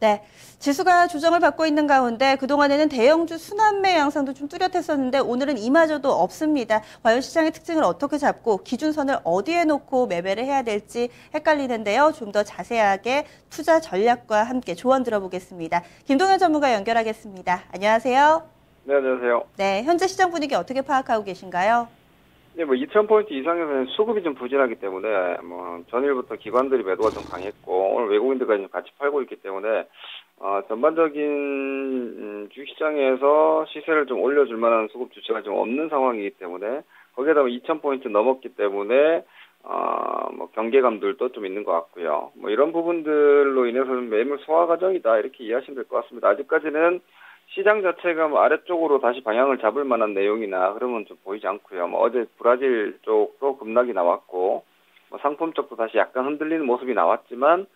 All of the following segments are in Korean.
네, 지수가 조정을 받고 있는 가운데 그동안에는 대형주 순환매 양상도 좀 뚜렷했었는데 오늘은 이마저도 없습니다. 과연 시장의 특징을 어떻게 잡고 기준선을 어디에 놓고 매매를 해야 될지 헷갈리는데요. 좀 더 자세하게 투자 전략과 함께 조언 들어보겠습니다. 김동현 전문가 연결하겠습니다. 안녕하세요. 네, 안녕하세요. 네, 현재 시장 분위기 어떻게 파악하고 계신가요? 네, 2,000포인트 이상에서는 수급이 좀 부진하기 때문에, 전일부터 기관들이 매도가 좀 강했고, 오늘 외국인들까지 좀 같이 팔고 있기 때문에, 전반적인 주식시장에서 시세를 좀 올려줄 만한 수급 주체가 좀 없는 상황이기 때문에, 거기에다 2,000포인트 넘었기 때문에, 경계감들도 좀 있는 것 같고요. 이런 부분들로 인해서는 매물 소화 과정이다, 이렇게 이해하시면 될 것 같습니다. 아직까지는 시장 자체가 아래쪽으로 다시 방향을 잡을 만한 내용이나 그러면 좀 보이지 않고요. 어제 브라질 쪽도 급락이 나왔고, 상품 쪽도 다시 약간 흔들리는 모습이 나왔지만,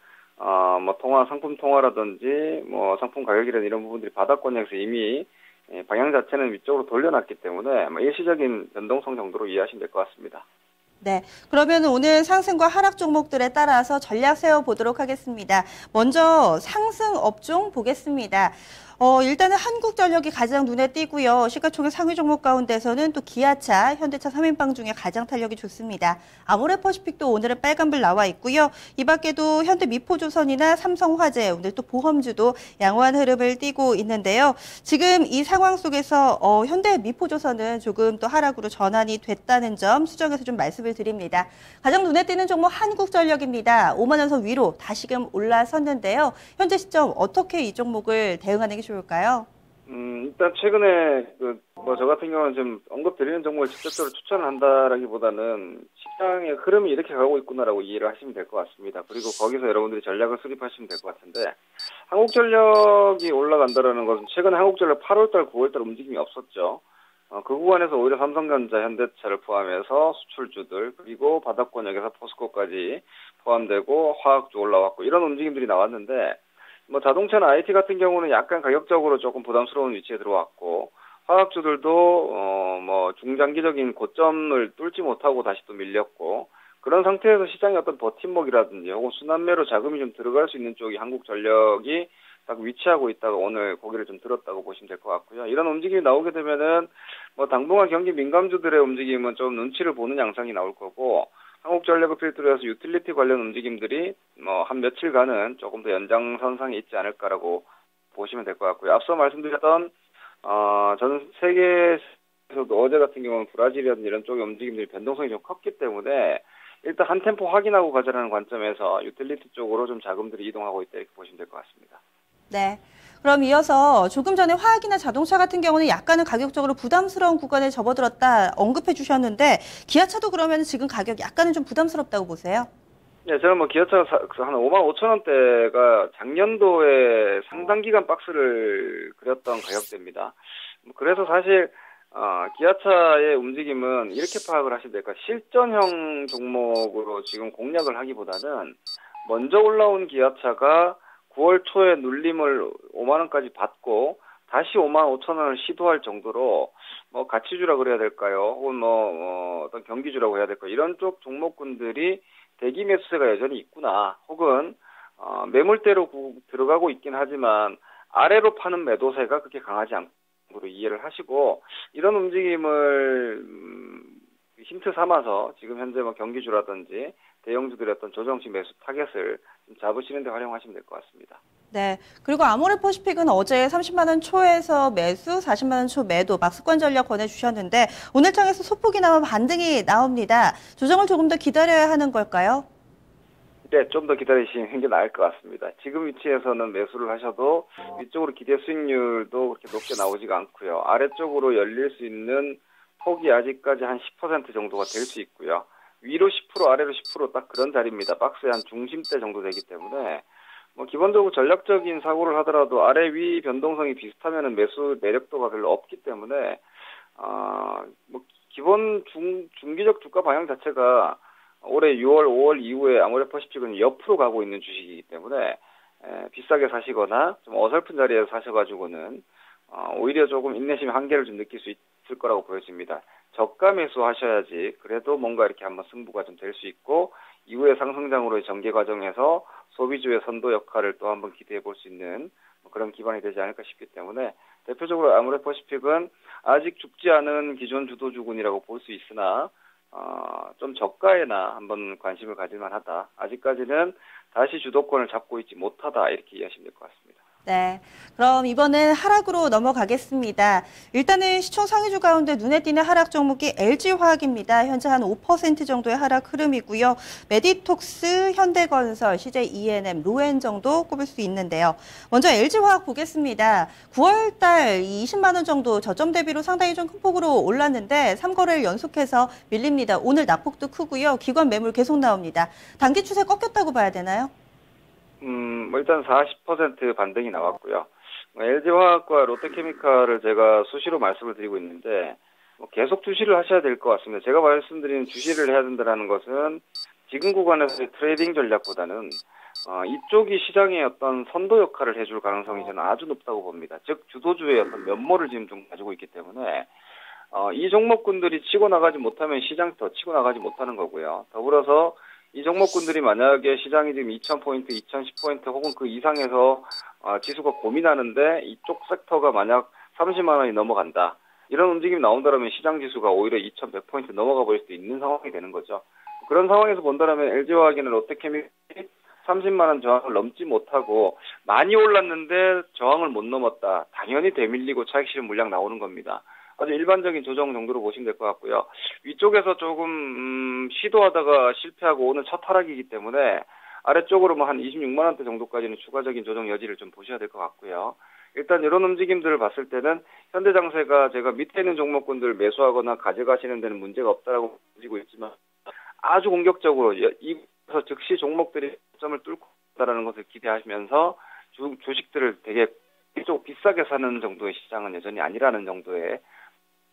상품 통화라든지, 상품 가격이라든 이런 부분들이 바닥권역에서 이미 방향 자체는 위쪽으로 돌려놨기 때문에, 일시적인 변동성 정도로 이해하시면 될 것 같습니다. 네, 그러면 오늘 상승과 하락 종목들에 따라서 전략 세워보도록 하겠습니다. 먼저 상승 업종 보겠습니다. 일단은 한국전력이 가장 눈에 띄고요. 시가총액 상위 종목 가운데서는 또 기아차, 현대차 3인방 중에 가장 탄력이 좋습니다. 아모레퍼시픽도 오늘은 빨간불 나와 있고요. 이 밖에도 현대미포조선이나 삼성화재, 오늘 또 보험주도 양호한 흐름을 띠고 있는데요. 지금 이 상황 속에서 현대미포조선은 조금 또 하락으로 전환이 됐다는 점 수정해서 좀 말씀을 드립니다. 가장 눈에 띄는 종목 한국전력입니다. 5만 원 선 위로 다시금 올라섰는데요. 현재 시점 어떻게 이 종목을 대응하는 게 좋을까요? 일단 최근에 저 같은 경우는 좀 언급드리는 종목을 직접적으로 추천을 한다라기보다는 시장의 흐름이 이렇게 가고 있구나라고 이해를 하시면 될 것 같습니다. 그리고 거기서 여러분들이 전략을 수립하시면 될 것 같은데, 한국전력이 올라간다라는 것은 최근에 한국전력 8월달, 9월달 움직임이 없었죠. 그 구간에서 오히려 삼성전자, 현대차를 포함해서 수출주들, 그리고 바닥권역에서 포스코까지 포함되고 화학주 올라왔고 이런 움직임들이 나왔는데, 자동차나 IT 같은 경우는 약간 가격적으로 조금 부담스러운 위치에 들어왔고, 화학주들도, 중장기적인 고점을 뚫지 못하고 다시 또 밀렸고, 그런 상태에서 시장의 어떤 버팀목이라든지 혹은 순환매로 자금이 좀 들어갈 수 있는 쪽이 한국전력이 딱 위치하고 있다가 오늘 고개를 좀 들었다고 보시면 될 것 같고요. 이런 움직임이 나오게 되면은, 당분간 경기 민감주들의 움직임은 좀 눈치를 보는 양상이 나올 거고, 한국전력을 필두로 해서 유틸리티 관련 움직임들이 한 며칠간은 조금 더 연장선상에 있지 않을까라고 보시면 될 것 같고요. 앞서 말씀드렸던 전 세계에서도 어제 같은 경우는 브라질이라든지 이런 쪽의 움직임들이 변동성이 좀 컸기 때문에 일단 한 템포 확인하고 가자라는 관점에서 유틸리티 쪽으로 좀 자금들이 이동하고 있다 이렇게 보시면 될 것 같습니다. 네. 그럼 이어서 조금 전에 화학이나 자동차 같은 경우는 약간은 가격적으로 부담스러운 구간에 접어들었다 언급해 주셨는데 기아차도 그러면 지금 가격 약간은 좀 부담스럽다고 보세요? 네, 저는 기아차가 한 5만 5천 원대가 작년도에 상당 기간 박스를 그렸던 가격대입니다. 그래서 사실 기아차의 움직임은 이렇게 파악을 하시면 될까? 실전형 종목으로 지금 공략을 하기보다는 먼저 올라온 기아차가 9월 초에 눌림을 5만 원까지 받고 다시 5만 5천 원을 시도할 정도로 가치주라 그래야 될까요? 혹은 어떤 경기주라고 해야 될까요? 이런 쪽 종목군들이 대기 매수세가 여전히 있구나. 혹은 매물대로 들어가고 있긴 하지만 아래로 파는 매도세가 그렇게 강하지 않고 이해를 하시고 이런 움직임을 힌트 삼아서 지금 현재 경기주라든지 대형주들의 어떤 조정식 매수 타겟을 잡으시는 데 활용하시면 될 것 같습니다. 네. 그리고 아모레퍼시픽은 어제 30만 원 초에서 매수, 40만 원 초 매도 박스권 전략 권해주셨는데 오늘 장에서 소폭이나마 반등이 나옵니다. 조정을 조금 더 기다려야 하는 걸까요? 네, 좀 더 기다리시는 게 나을 것 같습니다. 지금 위치에서는 매수를 하셔도 위쪽으로 기대 수익률도 그렇게 높게 나오지가 않고요. 아래쪽으로 열릴 수 있는 폭이 아직까지 한 10% 정도가 될 수 있고요. 위로 10%, 아래로 10% 딱 그런 자리입니다. 박스의 한 중심대 정도 되기 때문에 기본적으로 전략적인 사고를 하더라도 아래 위 변동성이 비슷하면은 매수 매력도가 별로 없기 때문에 기본 중기적 주가 방향 자체가 올해 6월, 5월 이후에 아모레퍼시픽은 옆으로 가고 있는 주식이기 때문에 비싸게 사시거나 좀 어설픈 자리에서 사셔가지고는 오히려 조금 인내심의 한계를 좀 느낄 수 있을 거라고 보여집니다. 저가 매수 하셔야지 그래도 뭔가 이렇게 한번 승부가 좀 될 수 있고 이후에 상승장으로의 전개 과정에서 소비주의 선도 역할을 또 한번 기대해 볼 수 있는 그런 기반이 되지 않을까 싶기 때문에 대표적으로 아모레퍼시픽은 아직 죽지 않은 기존 주도주군이라고 볼 수 있으나 좀 저가에나 한번 관심을 가질 만하다. 아직까지는 다시 주도권을 잡고 있지 못하다 이렇게 이해하시면 될 것 같습니다. 네, 그럼 이번엔 하락으로 넘어가겠습니다. 일단은 시총 상위주 가운데 눈에 띄는 하락 종목이 LG화학입니다. 현재 한 5% 정도의 하락 흐름이고요. 메디톡스, 현대건설, CJ ENM, 로엔 정도 꼽을 수 있는데요. 먼저 LG화학 보겠습니다. 9월 달 20만 원 정도 저점 대비로 상당히 좀 큰 폭으로 올랐는데 3거래일 연속해서 밀립니다. 오늘 낙폭도 크고요. 기관 매물 계속 나옵니다. 단기 추세 꺾였다고 봐야 되나요? 일단 40% 반등이 나왔고요. LG화학과 롯데케미칼을 제가 수시로 말씀을 드리고 있는데 계속 주시를 하셔야 될 것 같습니다. 제가 말씀드리는 주시를 해야 된다는 것은 지금 구간에서의 트레이딩 전략보다는 이쪽이 시장의 어떤 선도 역할을 해줄 가능성이 저는 아주 높다고 봅니다. 즉 주도주의 어떤 면모를 지금 좀 가지고 있기 때문에 이 종목군들이 치고 나가지 못하면 시장이 더 치고 나가지 못하는 거고요. 더불어서 이 종목군들이 만약에 시장이 지금 2000포인트, 2010포인트 혹은 그 이상에서 지수가 고민하는데 이쪽 섹터가 만약 30만 원이 넘어간다. 이런 움직임이 나온다면 시장 지수가 오히려 2100포인트 넘어가 버릴 수도 있는 상황이 되는 거죠. 그런 상황에서 본다면 LG화학이나 롯데케미칼이 30만 원 저항을 넘지 못하고 많이 올랐는데 저항을 못 넘었다. 당연히 되밀리고 차익 실현 물량 나오는 겁니다. 아주 일반적인 조정 정도로 보시면 될 것 같고요. 위쪽에서 조금 시도하다가 실패하고 오늘 첫 하락이기 때문에 아래쪽으로 한 26만 원대 정도까지는 추가적인 조정 여지를 좀 보셔야 될 것 같고요. 일단 이런 움직임들을 봤을 때는 현대장세가 제가 밑에 있는 종목군들 매수하거나 가져가시는 데는 문제가 없다라고 보시고 있지만 아주 공격적으로 이에서 즉시 종목들이 점을 뚫고 있다는 것을 기대하시면서 주식들을 되게 좀 비싸게 사는 정도의 시장은 여전히 아니라는 정도의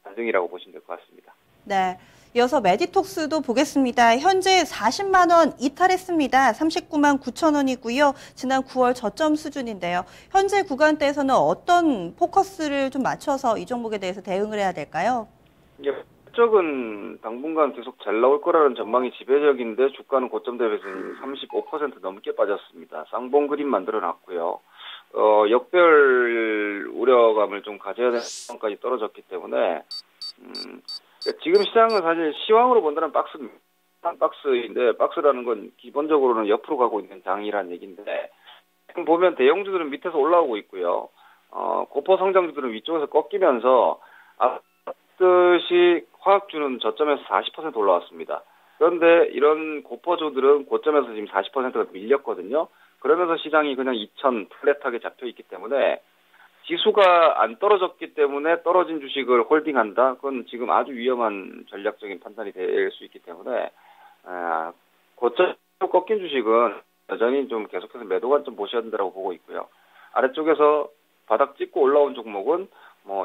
반등이라고 보시면 될 것 같습니다. 네, 이어서 메디톡스도 보겠습니다. 현재 40만 원 이탈했습니다. 39만 9천 원이고요. 지난 9월 저점 수준인데요. 현재 구간대에서는 어떤 포커스를 좀 맞춰서 이 종목에 대해서 대응을 해야 될까요? 쪽은 당분간 계속 잘 나올 거라는 전망이 지배적인데 주가는 고점 대비해서 35% 넘게 빠졌습니다. 쌍봉 그림 만들어 놨고요. 역별 우려감을 좀 가져야 되는 상황까지 떨어졌기 때문에 지금 시장은 사실 시황으로 본다면 박스인데 박스라는 건 기본적으로는 옆으로 가고 있는 장이라는 얘기인데 지금 보면 대형주들은 밑에서 올라오고 있고요. 고퍼 성장주들은 위쪽에서 꺾이면서 앞듯이 화학주는 저점에서 40% 올라왔습니다. 그런데 이런 고퍼주들은 고점에서 지금 40%가 밀렸거든요. 그러면서 시장이 그냥 2000 플랫하게 잡혀 있기 때문에 지수가 안 떨어졌기 때문에 떨어진 주식을 홀딩한다. 그건 지금 아주 위험한 전략적인 판단이 될 수 있기 때문에 고점 꺾인 주식은 여전히 좀 계속해서 매도 관점 보셔야 된다고 보고 있고요. 아래쪽에서 바닥 찍고 올라온 종목은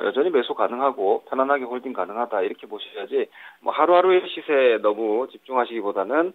여전히 매수 가능하고 편안하게 홀딩 가능하다 이렇게 보셔야지 하루하루의 시세에 너무 집중하시기보다는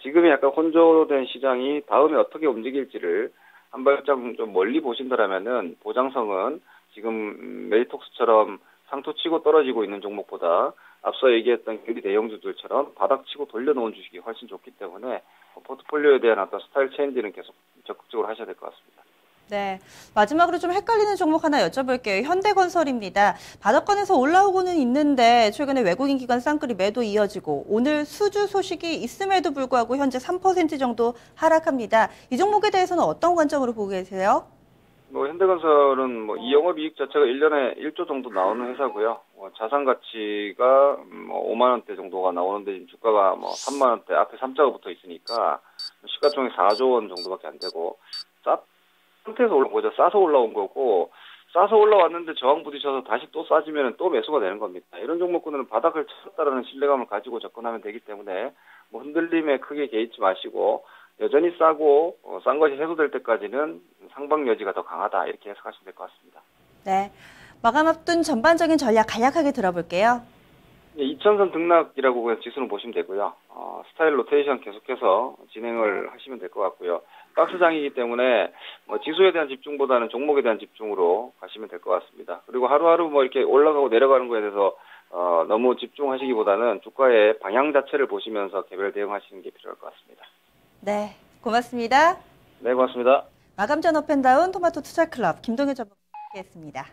지금이 약간 혼조된 시장이 다음에 어떻게 움직일지를 한 발짝 좀 멀리 보신다라면은 보장성은 지금 메디톡스처럼 상토치고 떨어지고 있는 종목보다 앞서 얘기했던 유리 대형주들처럼 바닥치고 돌려놓은 주식이 훨씬 좋기 때문에 포트폴리오에 대한 어떤 스타일 체인지는 계속 적극적으로 하셔야 될 것 같습니다. 네, 마지막으로 좀 헷갈리는 종목 하나 여쭤볼게요. 현대건설입니다. 바닥권에서 올라오고는 있는데 최근에 외국인 기관 쌍끌이 매도 이어지고 오늘 수주 소식이 있음에도 불구하고 현재 3% 정도 하락합니다. 이 종목에 대해서는 어떤 관점으로 보고 계세요? 현대건설은 이 영업이익 자체가 1년에 1조 정도 나오는 회사고요. 자산 가치가 5만 원대 정도가 나오는데 지금 주가가 3만 원대 앞에 3자가 붙어 있으니까 시가총액 4조 원 정도밖에 안 되고 상태에서 올라온 거죠. 싸서 올라온 거고 싸서 올라왔는데 저항 부딪혀서 다시 또 싸지면 또 매수가 되는 겁니다. 이런 종목군들은 바닥을 쳤다라는 신뢰감을 가지고 접근하면 되기 때문에 흔들림에 크게 개의치 마시고 여전히 싸고 싼 것이 해소될 때까지는 상방 여지가 더 강하다 이렇게 해석하시면 될 것 같습니다. 네, 마감 앞둔 전반적인 전략 간략하게 들어볼게요. 2000선 등락이라고 그냥 지수는 보시면 되고요. 스타일 로테이션 계속해서 진행을 하시면 될 것 같고요. 박스장이기 때문에 지수에 대한 집중보다는 종목에 대한 집중으로 가시면 될 것 같습니다. 그리고 하루하루 이렇게 올라가고 내려가는 거에 대해서 너무 집중하시기보다는 주가의 방향 자체를 보시면서 개별 대응하시는 게 필요할 것 같습니다. 네, 고맙습니다. 네, 고맙습니다. 마감전 업앤다운 토마토 투자클럽 김동현 전문가였습니다.